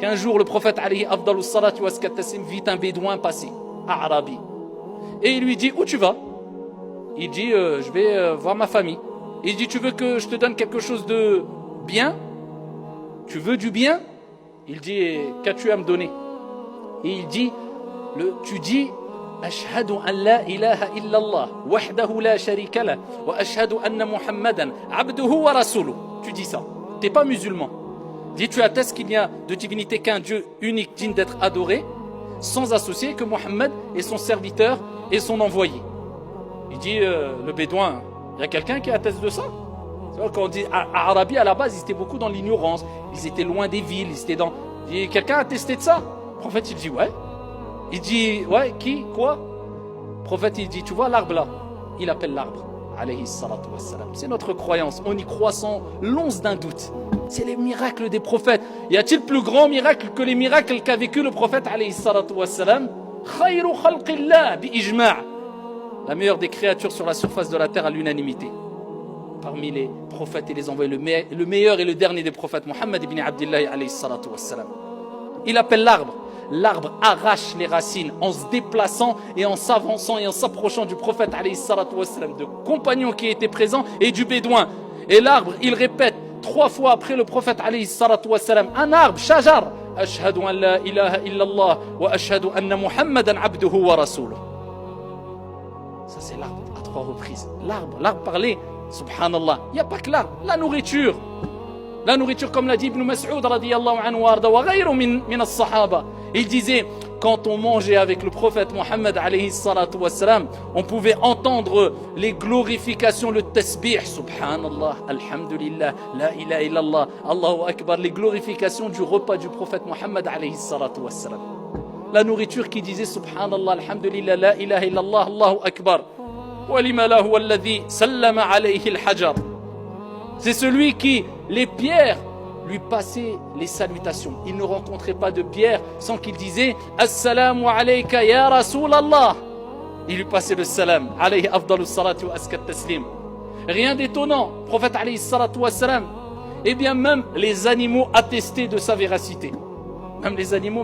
qu'un jour le prophète alayhi afdalus salatu wa taslim vit un bédouin passer, Arabi. Et il lui dit, où tu vas? Il dit, je vais voir ma famille. Il dit, tu veux que je te donne quelque chose de bien? Tu veux du bien? Il dit, qu'as-tu à me donner? Et il dit, tu dis, Ashhadu an la ilaha illallah, wahdahu la sharika lah, wa ashhadu anna Muhammadan abduhu wa rasuluh. Tu dis ça. Tu n'es pas musulman. Dis, tu attestes qu'il n'y a de divinité qu'un Dieu unique digne d'être adoré, sans associer, que Mohammed est son serviteur et son envoyé. Il dit, le bédouin, il y a quelqu'un qui atteste de ça? Quand on dit Arabi, à la base, ils étaient beaucoup dans l'ignorance, ils étaient loin des villes, ils étaient dans... Quelqu'un a attesté de ça? Le prophète, il dit, ouais. Il dit, ouais, qui? Quoi? Le prophète, il dit, tu vois l'arbre là? Il appelle l'arbre, alayhi salatu wassalam. C'est notre croyance, on y croit sans l'once d'un doute. C'est les miracles des prophètes. Y a-t-il plus grand miracle que les miracles qu'a vécu le prophète, alayhi salatu wassalam? Khayru khalqillah bi ijma'. La meilleure des créatures sur la surface de la terre à l'unanimité. Parmi les prophètes et les envoyés, le meilleur et le dernier des prophètes, Muhammad ibn Abdillah alayhi salatu wassalam. Il appelle l'arbre. L'arbre arrache les racines en se déplaçant et en s'avançant et en s'approchant du prophète alayhi salatu wassalam, de compagnons qui étaient présents et du bédouin. Et l'arbre, il répète 3 fois après le prophète alayhi salatu wassalam, un arbre, shajar, ashhadu an la ilaha illallah wa ashhadu anna Muhammadan abduhu wa rasuluh. Ça c'est l'arbre à 3 reprises. L'arbre parlait, subhanallah. Il n'y a pas que l'arbre, la nourriture. La nourriture, comme l'a dit Ibn Mas'ud radiyallahu anhu wa ghayru min as-sahaba. Il disait, quand on mangeait avec le prophète Mohammed alayhi salatu wassalam, on pouvait entendre les glorifications, le tasbih, subhanallah, alhamdulillah, la ilaha illallah, Allahu akbar, les glorifications du repas du prophète Mohammed alayhi salatu wassalam. La nourriture qui disait subhanallah, alhamdulillah, la ilaha illallah, Allahu akbar. Walima lahu alladhi sallama alayhi al-hajar. C'est celui qui, les pierres, lui passaient les salutations. Il ne rencontrait pas de pierre sans qu'il disait Assalamu alayka ya Rasulallah. Il lui passait le salam. Alayhi afdalus salatu wa askat taslim. Rien d'étonnant. Prophète alayhi salatu wa salam. Eh bien, même les animaux attestaient de sa véracité. Même les animaux.